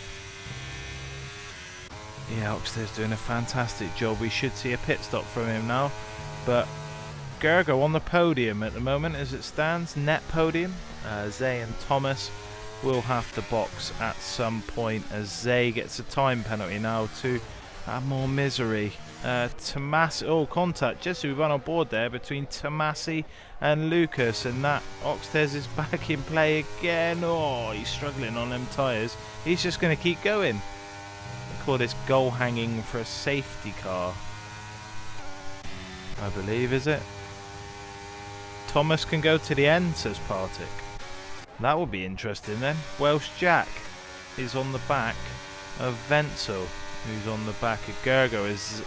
Yeah, Oxted's doing a fantastic job. We should see a pit stop from him now. But Gergo on the podium at the moment as it stands. Net podium. Zay and Thomas will have to box at some point, as Zay gets a time penalty now to Add more misery. Tomasi, oh, contact just as we went on board there between Tomasi and Lucas, and that Oxtez is back in play again. Oh, he's struggling on them tyres. He's just going to keep going. They call this goal hanging for a safety car, I believe, is it? Thomas can go to the end, says Partick. That will be interesting then. Welsh Jack is on the back of Wenzel, who's on the back of Gergo as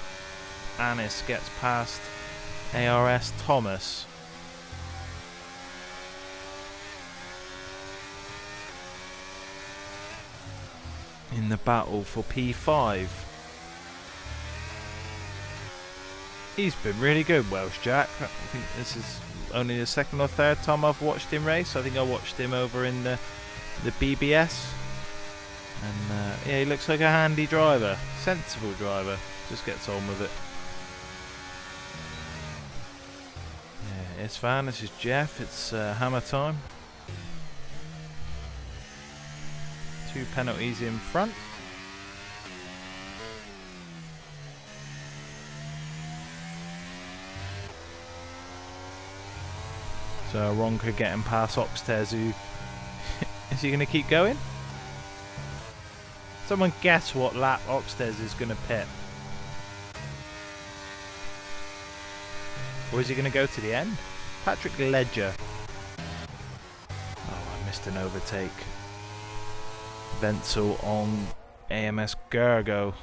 Anis gets past ARS Thomas. In the battle for P5. He's been really good, Welsh Jack. I think this is only the second or third time I've watched him race. I think I watched him over in the BBS. And yeah, he looks like a handy driver. Sensible driver. Just gets on with it. Yeah, it's Van, this is Jeff. It's hammer time. 2 penalties in front. So Ronka getting past Oxtez, who is he going to keep going? Someone guess what lap Oxtez is going to pit. Or is he going to go to the end? Patrick Ledger. Oh, I missed an overtake. Wenzel on AMS Gergo.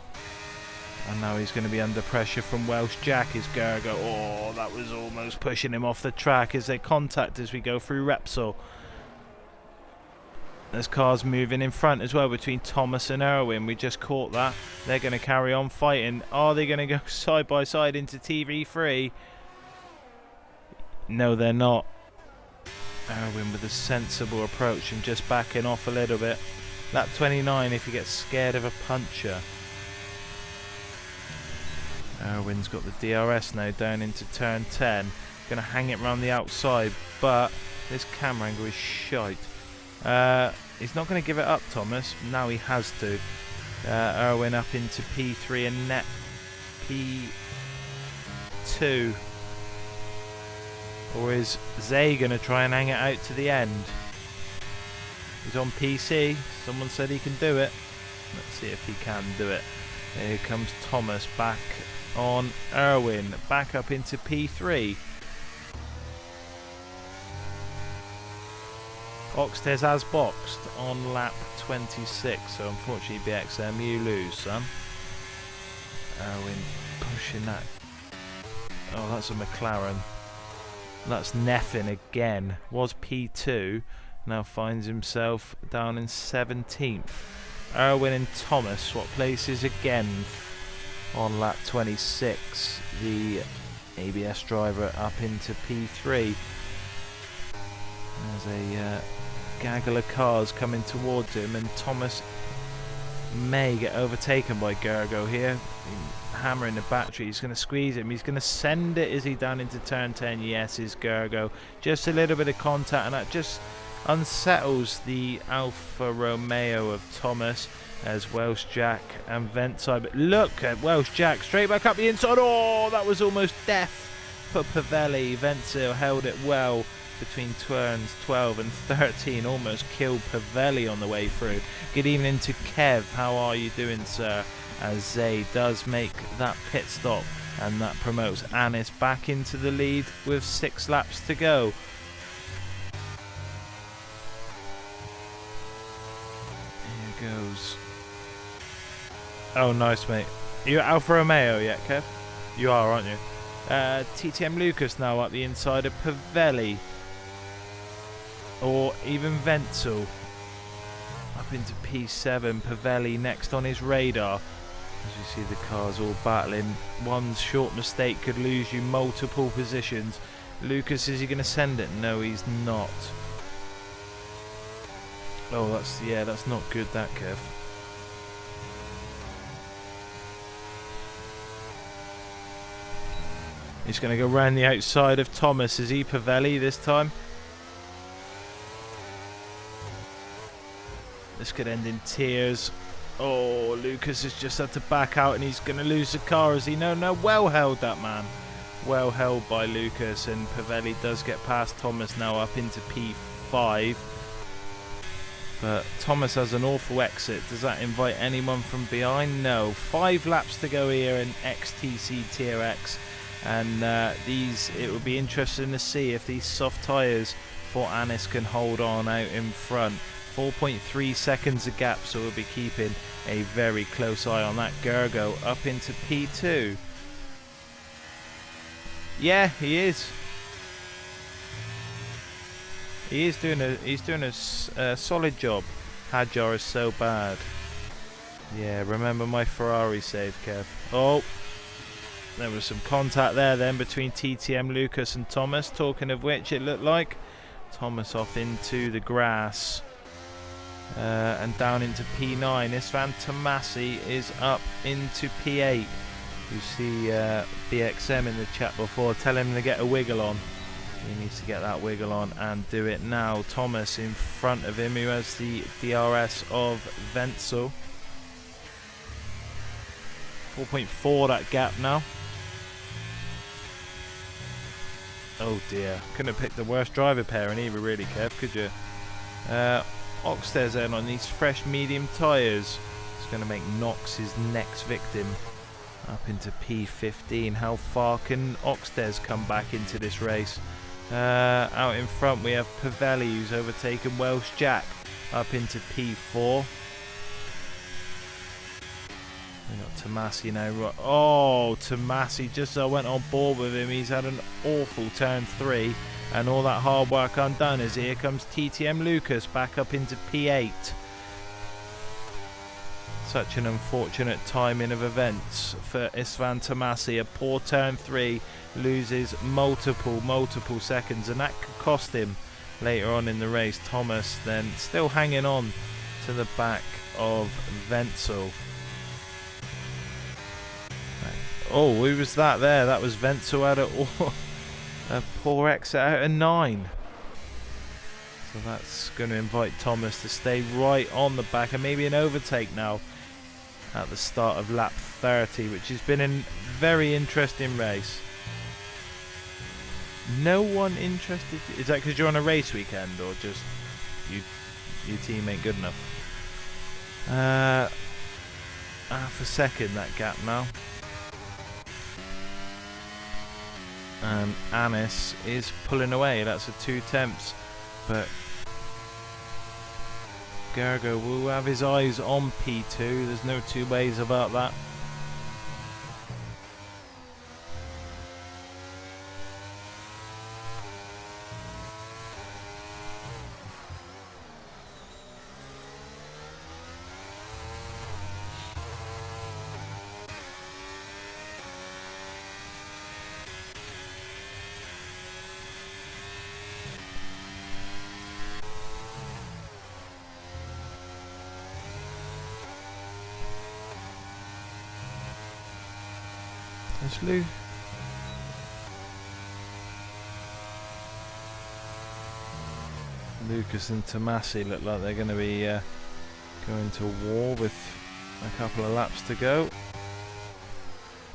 And now he's going to be under pressure from Welsh Jack is Gergo. Oh, that was almost pushing him off the track as they contact as we go through Repsol. There's cars moving in front as well between Thomas and Irwin. We just caught that. They're going to carry on fighting. Are they going to go side by side into TV3? No, they're not. Irwin with a sensible approach and just backing off a little bit. Lap 29 if he gets scared of a puncher. Irwin's got the DRS now down into turn 10. Going to hang it around the outside, but this camera angle is shite. He's not going to give it up, Thomas. Now he has to. Irwin up into P3 and net P2. Or is Zay going to try and hang it out to the end? He's on PC. Someone said he can do it. Let's see if he can do it. Here comes Thomas back on Irwin. Back up into P3. Oxtez has boxed on lap 26. So unfortunately BXM, you lose, son. Irwin pushing that. Oh, that's a McLaren. That's Neffin again. Was P2. Now finds himself down in 17th. Irwin and Thomas swap places again on lap 26. The ABS driver up into P3. There's a gaggle of cars coming towards him, and Thomas may get overtaken by Gergo here. Hammering the battery, he's going to squeeze him, he's going to send it. Is he down into turn 10? Yes, is Gergo. Just a little bit of contact, and that just unsettles the Alfa Romeo of Thomas as Welsh Jack and Ventside. But look at Welsh Jack straight back up the inside. Oh, that was almost death for Pavelli. Wenzel held it well between turns 12 and 13, almost killed Pavelli on the way through. Good evening to Kev, how are you doing, sir? As Zay does make that pit stop, and that promotes Anis back into the lead with 6 laps to go. Here goes. Oh, nice, mate. You Alfa Romeo yet, Kev? You are, aren't you? TTM Lucas now up the inside of Pavelli. Or even Wenzel. Up into P7. Pavelli next on his radar. As you see the cars all battling. One short mistake could lose you multiple positions. Lucas, is he going to send it? No, he's not. Oh, that's not good, that, Kev. He's going to go round the outside of Thomas. Is he Pavelli this time? This could end in tears. Oh, Lucas has just had to back out and he's going to lose the car, is he? No, well held, that man. Well held by Lucas, and Pavelli does get past Thomas now up into P5. But Thomas has an awful exit. Does that invite anyone from behind? No. 5 laps to go here in XTC Tier X. And it will be interesting to see if these soft tyres for Anis can hold on out in front. 4.3 seconds a gap, so we'll be keeping a very close eye on that. Gergo up into P2. Yeah, he is. He's doing a solid job. Hadjar is so bad. Yeah, remember my Ferrari save, Kev. Oh, there was some contact there then between TTM, Lucas and Thomas. Talking of which, it looked like Thomas off into the grass. And down into P9. Istvan Tomasi is up into P8. You see BXM in the chat before. Tell him to get a wiggle on. He needs to get that wiggle on and do it now. Thomas in front of him, who has the DRS of Wenzel. 4.4 that gap now. Oh dear. Couldn't have picked the worst driver pairing either, really, Kev, could you? Oxtez then on these fresh medium tyres. It's going to make Knox his next victim. Up into P15. How far can Oxtez come back into this race? Out in front we have Pavelli, who's overtaken Welsh Jack up into P4. We got Tomasi now. Oh, Tomasi, just as I went on board with him, he's had an awful turn 3. And all that hard work undone as here comes TTM Lucas back up into P8. Such an unfortunate timing of events for Istvan Tomasi. A poor turn 3, loses multiple seconds, and that could cost him later on in the race. Thomas then still hanging on to the back of Wenzel. Oh, who was that there? That was Wenzel out of a poor exit out of 9. So that's going to invite Thomas to stay right on the back, and maybe an overtake now at the start of lap 30, which has been a very interesting race. No one interested? Is that because you're on a race weekend, or just your team ain't good enough? Half a second that gap now. And Anis is pulling away. That's a 2 temps, but Gergo will have his eyes on P2. There's no two ways about that. That's Lou. Lucas and Tomasi look like they're going to be going to war with a couple of laps to go.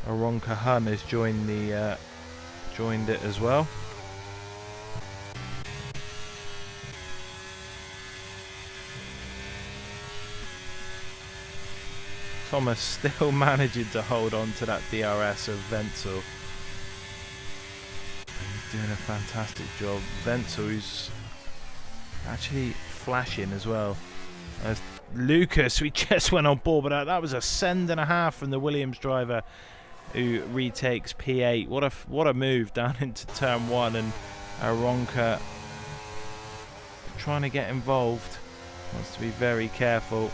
Aronka Hun has joined it as well. Thomas still managing to hold on to that DRS of Wenzel. He's doing a fantastic job. Wenzel, who's actually flashing as well. As Lucas, we just went on board, but that was a send and a half from the Williams driver, who retakes P8. What a move down into turn 1, and Aronka trying to get involved. Wants to be very careful.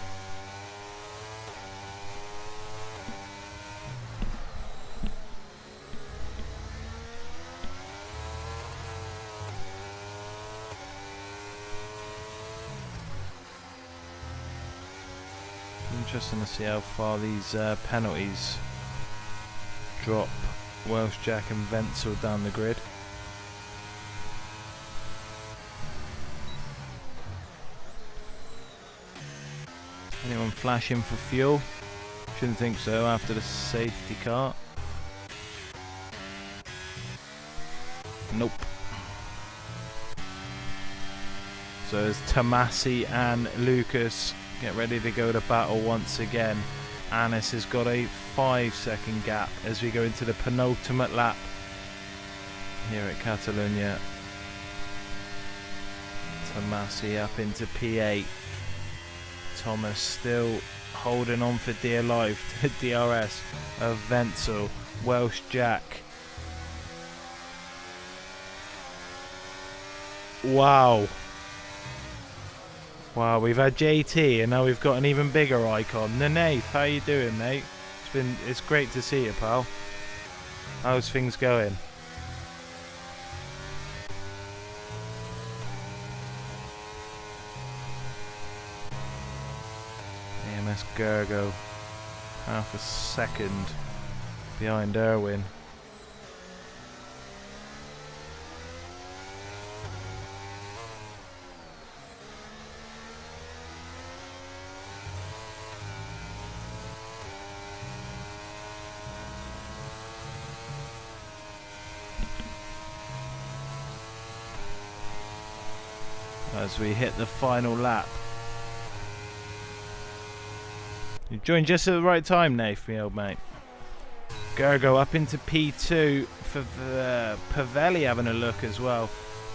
Interesting to see how far these penalties drop Welsh Jack and Wenzel down the grid. Anyone flashing for fuel? Shouldn't think so after the safety car. Nope. So as Tomasi and Lucas get ready to go to battle once again, Anis has got a 5-second gap as we go into the penultimate lap here at Catalonia. Tomasi up into P8. Thomas still holding on for dear life to DRS of Wenzel. Welsh Jack. Wow. Wow, we've had JT and now we've got an even bigger icon. Naif, how you doing, mate? It's great to see you, pal. How's things going? AMS Gergo, half a second behind Erwin. As we hit the final lap. You joined just at the right time, Nath, me old mate. Gergo up into P2 for Pavelli having a look as well.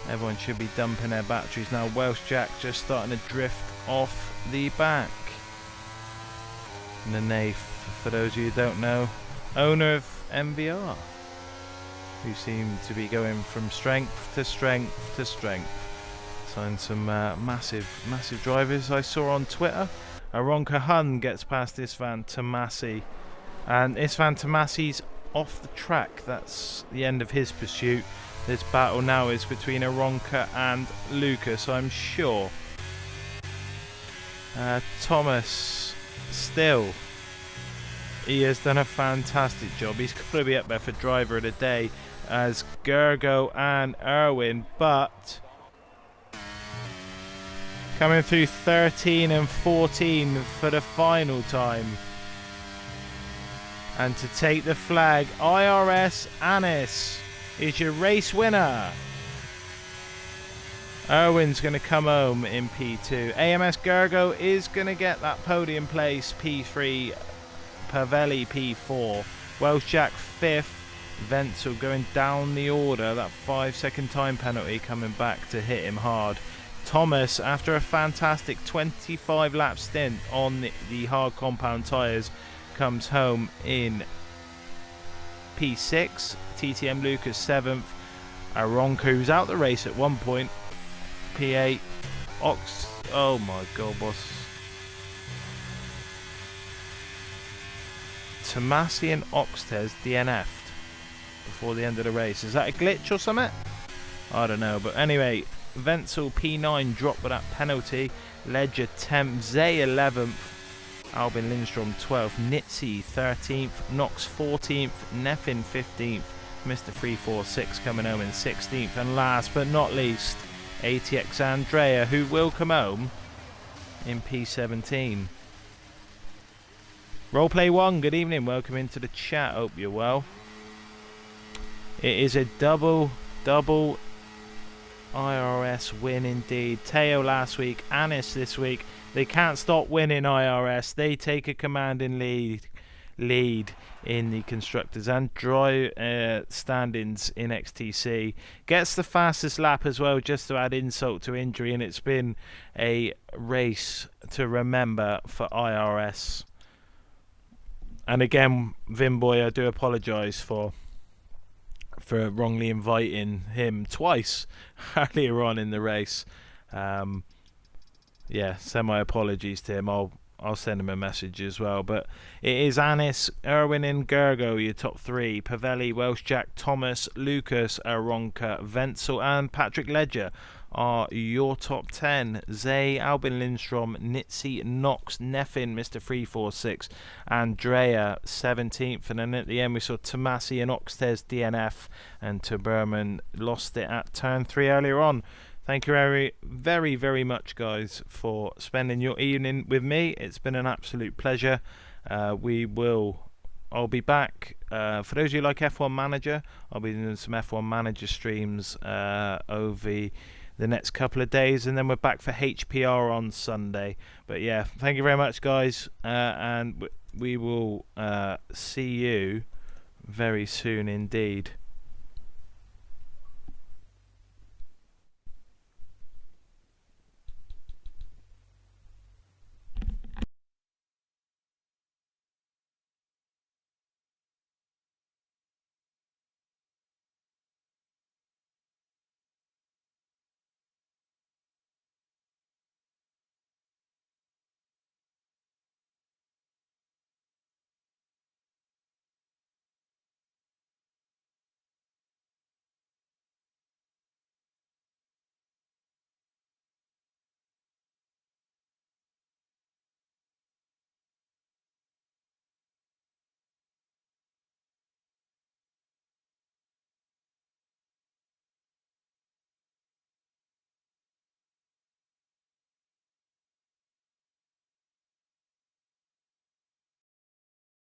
Everyone should be dumping their batteries now. Welsh Jack just starting to drift off the back. And the Nath, for those of you who don't know, owner of MVR, who seem to be going from strength to strength to strength. Signed some massive drivers I saw on Twitter. Aronka Hun gets past Isvan Tomasi, and Isvan Tomasi's off the track. That's the end of his pursuit. This battle now is between Aronka and Lucas, I'm sure. Thomas, still, he has done a fantastic job. He's got to be up there for driver of the day as Gergo and Erwin, but coming through 13 and 14 for the final time. And to take the flag, IRS Anis is your race winner. Erwin's going to come home in P2. AMS Gergo is going to get that podium place, P3. Pavelli P4. Welsh Jack 5th. Wenzel going down the order. That 5-second time penalty coming back to hit him hard. Thomas, after a fantastic 25 lap stint on the hard compound tyres, comes home in P6. TTM Lucas 7th. Aronka, who's out the race at one point, P8. Oh my god, boss. Tomasi and Oxtez DNF'd before the end of the race. Is that a glitch or something? I don't know, but anyway, Wenzel P9 dropped with that penalty. Ledger 10th, Zay 11th, Albin Lindstrom 12th, Nitsi 13th, Knox 14th, Neffin 15th, Mr. 346 coming home in 16th, and last but not least, ATX Andrea, who will come home in P17. Roleplay1, good evening, welcome into the chat, hope you're well. It is a double IRS win indeed. Teo last week, Anis this week. They can't stop winning IRS. They take a commanding lead in the constructors and drive standings in XTC. Gets the fastest lap as well, just to add insult to injury, and it's been a race to remember for IRS. And again, Vimboy, I do apologise for wrongly inviting him twice earlier on in the race. Yeah, send my apologies to him. I'll send him a message as well. But it is Anis, Erwin and Gergo, your top three. Pavelli, Welsh Jack, Thomas, Lucas, Aronka, Wenzel and Patrick Ledger are your top 10. Zay, Albin Lindstrom, Nitsi, Knox, Neffin, Mr. 346, Andrea 17th, and then at the end we saw Tomasi and Oxtez DNF, and Tuberman lost it at turn 3 earlier on Thank you very, very, very much, guys, for spending your evening with me. It's been an absolute pleasure. I'll be back. For those of you who like F1 Manager, I'll be doing some F1 Manager streams over the next couple of days, and then we're back for HPR on Sunday. But yeah, thank you very much, guys, and we will see you very soon indeed.